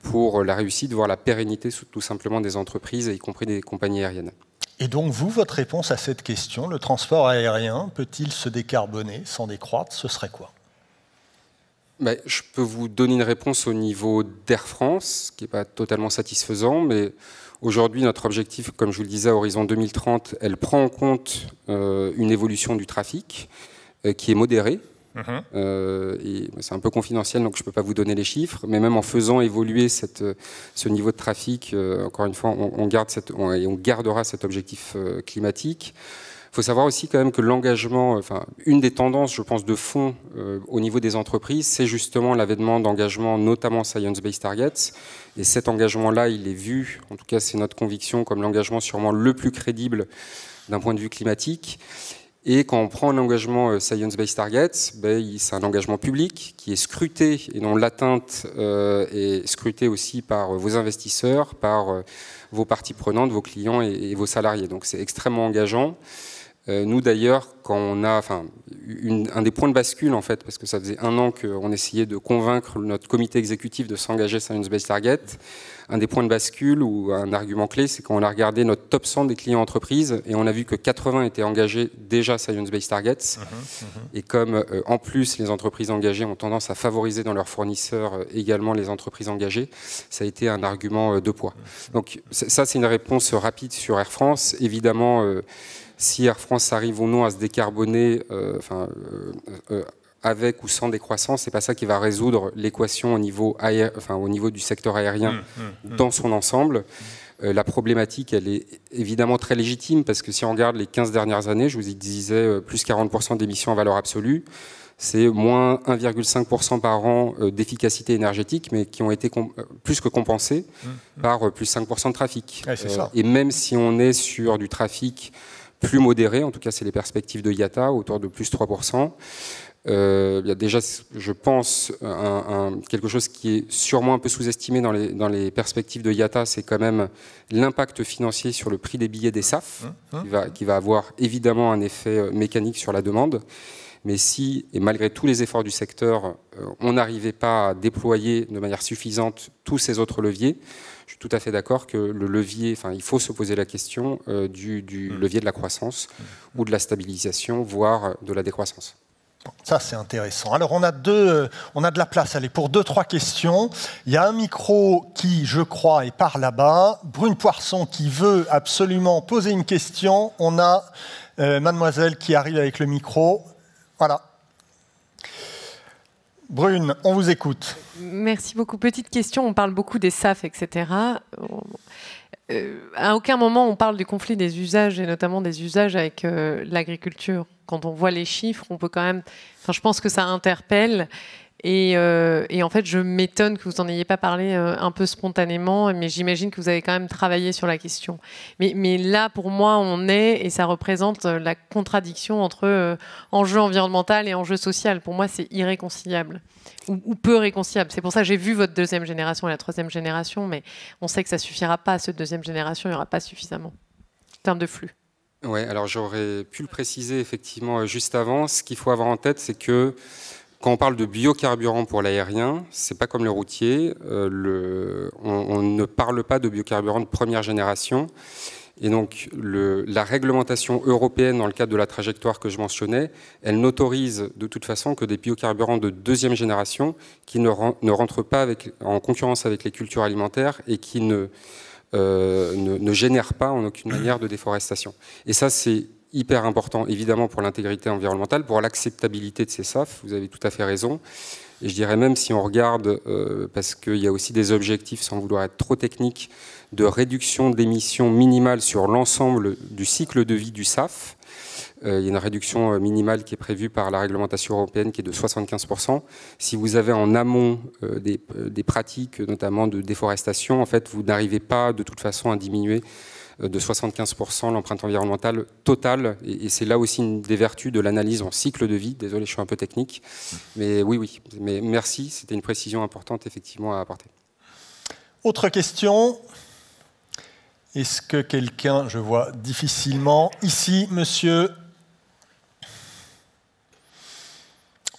pour la réussite, voire la pérennité tout simplement des entreprises, y compris des compagnies aériennes. Et donc, vous, votre réponse à cette question, le transport aérien peut-il se décarboner sans décroître? Ce serait quoi? Je peux vous donner une réponse au niveau d'Air France, qui n'est pas totalement satisfaisant, mais aujourd'hui, notre objectif, comme je vous le disais, à horizon 2030, elle prend en compte une évolution du trafic qui est modérée. Et c'est un peu confidentiel, donc je ne peux pas vous donner les chiffres, mais même en faisant évoluer ce niveau de trafic, encore une fois, on gardera cet objectif climatique. Il faut savoir aussi quand même que l'engagement, une des tendances, je pense, de fond au niveau des entreprises, c'est justement l'avènement d'engagements, notamment Science-Based Targets. Et cet engagement-là, il est vu, en tout cas c'est notre conviction, comme l'engagement sûrement le plus crédible d'un point de vue climatique. Et quand on prend un engagement Science-Based Targets, c'est un engagement public qui est scruté, et dont l'atteinte est scrutée aussi par vos investisseurs, par vos parties prenantes, vos clients et vos salariés. Donc c'est extrêmement engageant. Nous d'ailleurs, quand on a, un des points de bascule en fait, parce que ça faisait 1 an qu'on essayait de convaincre notre comité exécutif de s'engager Science-Based Target, un des points de bascule ou un argument clé, c'est quand on a regardé notre top 100 des clients entreprises et on a vu que 80 étaient engagés déjà Science-Based Targets. Et comme en plus les entreprises engagées ont tendance à favoriser dans leurs fournisseurs également les entreprises engagées, ça a été un argument de poids. Donc ça c'est une réponse rapide sur Air France. Évidemment, si Air France arrive ou non à se décarboner, avec ou sans décroissance, c'est pas ça qui va résoudre l'équation au niveau du secteur aérien dans son ensemble. La problématique, elle est évidemment très légitime, parce que si on regarde les 15 dernières années, je vous disais plus 40% d'émissions en valeur absolue, c'est moins 1,5% par an d'efficacité énergétique, mais qui ont été plus que compensés par plus 5% de trafic. Ouais, c'est ça. Et même si on est sur du trafic plus modéré, en tout cas c'est les perspectives de IATA, autour de plus 3%, il y a déjà, je pense, quelque chose qui est sûrement un peu sous-estimé dans les perspectives de IATA, c'est quand même l'impact financier sur le prix des billets des SAF, qui va avoir évidemment un effet mécanique sur la demande. Mais si, et malgré tous les efforts du secteur, on n'arrivait pas à déployer de manière suffisante tous ces autres leviers, je suis tout à fait d'accord que le levier, enfin, il faut se poser la question du levier de la croissance ou de la stabilisation, voire de la décroissance. Ça, c'est intéressant. Alors, on a de la place. Allez, pour 2-3 questions. Il y a un micro qui, je crois, est par là-bas. Brune Poisson qui veut absolument poser une question. On a mademoiselle qui arrive avec le micro. Voilà. Brune, on vous écoute. Merci beaucoup. Petite question, on parle beaucoup des SAF, etc. À aucun moment on parle du conflit des usages, et notamment des usages avec l'agriculture. Quand on voit les chiffres, on peut quand même... Enfin, je pense que ça interpelle. Et en fait, je m'étonne que vous n'en ayez pas parlé un peu spontanément, mais j'imagine que vous avez quand même travaillé sur la question. Mais là, pour moi, on est, et ça représente la contradiction entre enjeu environnemental et enjeu social. Pour moi, c'est irréconciliable, ou peu réconciliable. C'est pour ça que j'ai vu votre deuxième génération et la troisième génération, mais on sait que ça ne suffira pas à cette deuxième génération, il n'y aura pas suffisamment en termes de flux. Oui, alors j'aurais pu le préciser effectivement juste avant. Ce qu'il faut avoir en tête, c'est que quand on parle de biocarburant pour l'aérien, c'est pas comme le routier. On ne parle pas de biocarburant de première génération. Et donc, la réglementation européenne, dans le cadre de la trajectoire que je mentionnais, elle n'autorise de toute façon que des biocarburants de deuxième génération qui ne rentrent pas en concurrence avec les cultures alimentaires et qui ne génèrent pas en aucune manière de déforestation. Et ça, c'est hyper important, évidemment, pour l'intégrité environnementale, pour l'acceptabilité de ces SAF, vous avez tout à fait raison. Et je dirais même, si on regarde, parce qu'il y a aussi des objectifs, sans vouloir être trop technique, de réduction d'émissions minimales sur l'ensemble du cycle de vie du SAF. Il y a une réduction minimale qui est prévue par la réglementation européenne qui est de 75%. Si vous avez en amont des pratiques, notamment de déforestation, en fait, vous n'arrivez pas de toute façon à diminuer de 75% l'empreinte environnementale totale. Et c'est là aussi une des vertus de l'analyse en cycle de vie. Désolé, je suis un peu technique. Mais oui. Mais merci, c'était une précision importante effectivement à apporter. Autre question. Est-ce que quelqu'un, je vois difficilement, ici, monsieur,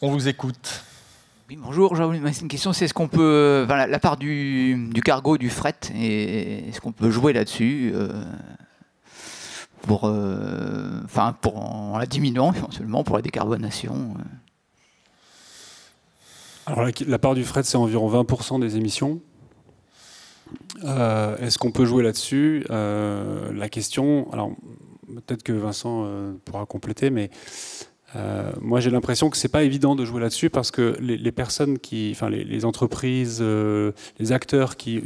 on vous écoute. Oui, bonjour, c'est une question, c'est est-ce qu'on peut, enfin, la part du cargo, du fret, est-ce qu'on peut jouer là-dessus en la diminuant éventuellement pour la décarbonation Alors la part du fret, c'est environ 20% des émissions. Est-ce qu'on peut jouer là-dessus? La question, alors peut-être que Vincent pourra compléter, mais moi j'ai l'impression que c'est pas évident de jouer là-dessus parce que les personnes les entreprises, les acteurs qui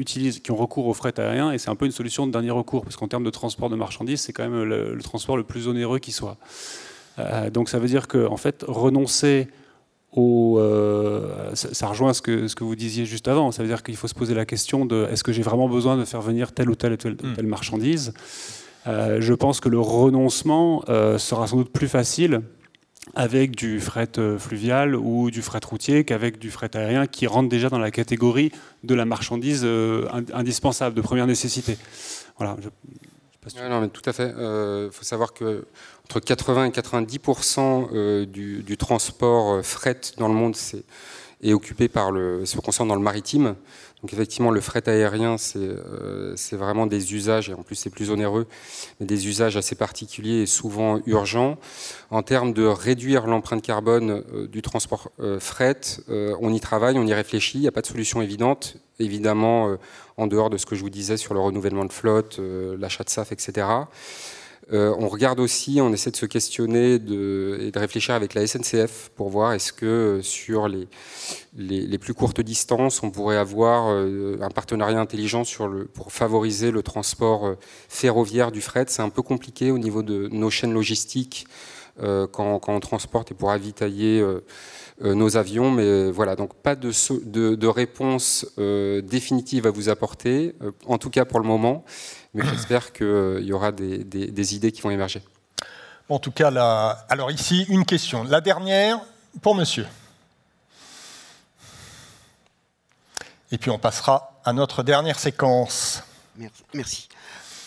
ont recours au fret aérien, et c'est un peu une solution de dernier recours parce qu'en termes de transport de marchandises, c'est quand même le transport le plus onéreux qui soit. Donc ça veut dire que en fait renoncer ça rejoint ce que vous disiez juste avant. Ça veut dire qu'il faut se poser la question de est-ce que j'ai vraiment besoin de faire venir telle ou telle marchandise. Je pense que le renoncement sera sans doute plus facile avec du fret fluvial ou du fret routier qu'avec du fret aérien qui rentre déjà dans la catégorie de la marchandise indispensable, de première nécessité. Voilà. Non, mais tout à fait. Faut savoir que entre 80 et 90% du transport fret dans le monde est occupé se concentre dans le maritime. Donc effectivement, le fret aérien, c'est vraiment des usages, et en plus c'est plus onéreux, mais des usages assez particuliers et souvent urgents. En termes de réduire l'empreinte carbone du transport fret, on y travaille, on y réfléchit, il n'y a pas de solution évidente, évidemment, en dehors de ce que je vous disais sur le renouvellement de flotte, l'achat de SAF, etc. On regarde aussi, on essaie de se questionner et de réfléchir avec la SNCF pour voir est-ce que sur les plus courtes distances, on pourrait avoir un partenariat intelligent pour favoriser le transport ferroviaire du fret. C'est un peu compliqué au niveau de nos chaînes logistiques quand on transporte et pour ravitailler nos avions. Mais voilà, donc pas de réponse définitive à vous apporter, en tout cas pour le moment. Mais j'espère qu'il y aura des idées qui vont émerger. En tout cas, alors ici, une question. La dernière pour monsieur. Et puis on passera à notre dernière séquence. Merci.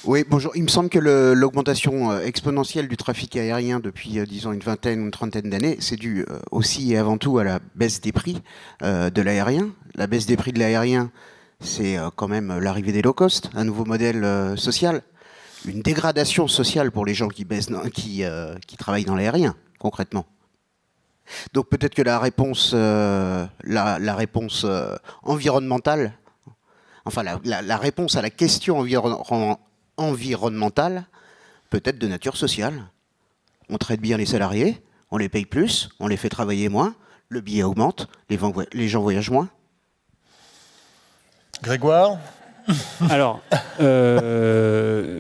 Oui, bonjour. Il me semble que l'augmentation exponentielle du trafic aérien depuis, disons, une vingtaine ou une trentaine d'années, c'est dû aussi et avant tout à la baisse des prix de l'aérien. La baisse des prix de l'aérien, c'est quand même l'arrivée des low-cost, un nouveau modèle social, une dégradation sociale pour les gens qui travaillent dans l'aérien, concrètement. Donc peut-être que la réponse environnementale, enfin la réponse à la question environnementale peut être de nature sociale. On traite bien les salariés, on les paye plus, on les fait travailler moins, le billet augmente, les gens voyagent moins. Grégoire ? Alors,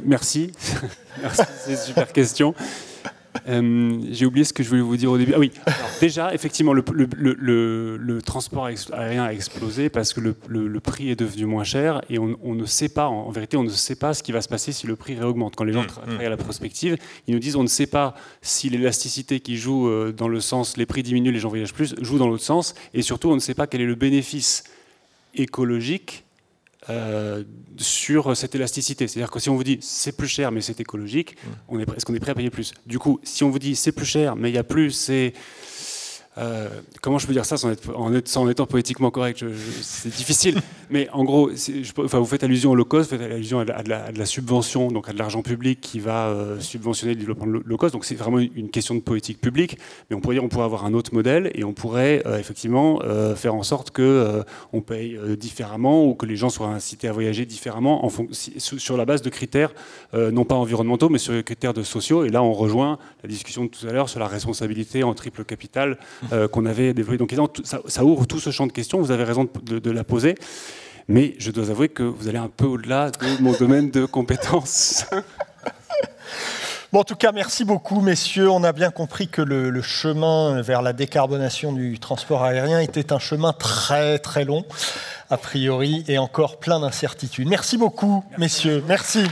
merci. Merci, c'est une super question. J'ai oublié ce que je voulais vous dire au début. Ah oui, alors, déjà, effectivement, le transport aérien a explosé parce que le prix est devenu moins cher et on ne sait pas, en vérité, on ne sait pas ce qui va se passer si le prix réaugmente. Quand les gens travaillent à la prospective, ils nous disent on ne sait pas si l'élasticité qui joue dans le sens les prix diminuent, les gens voyagent plus, joue dans l'autre sens, et surtout on ne sait pas quel est le bénéfice écologique sur cette élasticité. C'est-à-dire que si on vous dit c'est plus cher mais c'est écologique, est-ce qu'on est prêt à payer plus? Du coup, si on vous dit c'est plus cher mais il y a plus, c'est... comment je peux dire ça sans étant poétiquement correct? C'est difficile, mais en gros, vous faites allusion au low cost, vous faites allusion à de la subvention, donc à de l'argent public qui va subventionner le développement de low cost. Donc c'est vraiment une question de politique publique, mais on pourrait avoir un autre modèle et on pourrait effectivement faire en sorte que on paye différemment ou que les gens soient incités à voyager différemment sur la base de critères non pas environnementaux, mais sur les critères sociaux. Et là, on rejoint la discussion de tout à l'heure sur la responsabilité en triple capital qu'on avait développé. Donc ça ouvre tout ce champ de questions, vous avez raison de la poser, mais je dois avouer que vous allez un peu au-delà de mon domaine de compétences. Bon, en tout cas, merci beaucoup, messieurs. On a bien compris que le chemin vers la décarbonation du transport aérien était un chemin très très long, a priori, et encore plein d'incertitudes. Merci beaucoup, messieurs. Merci.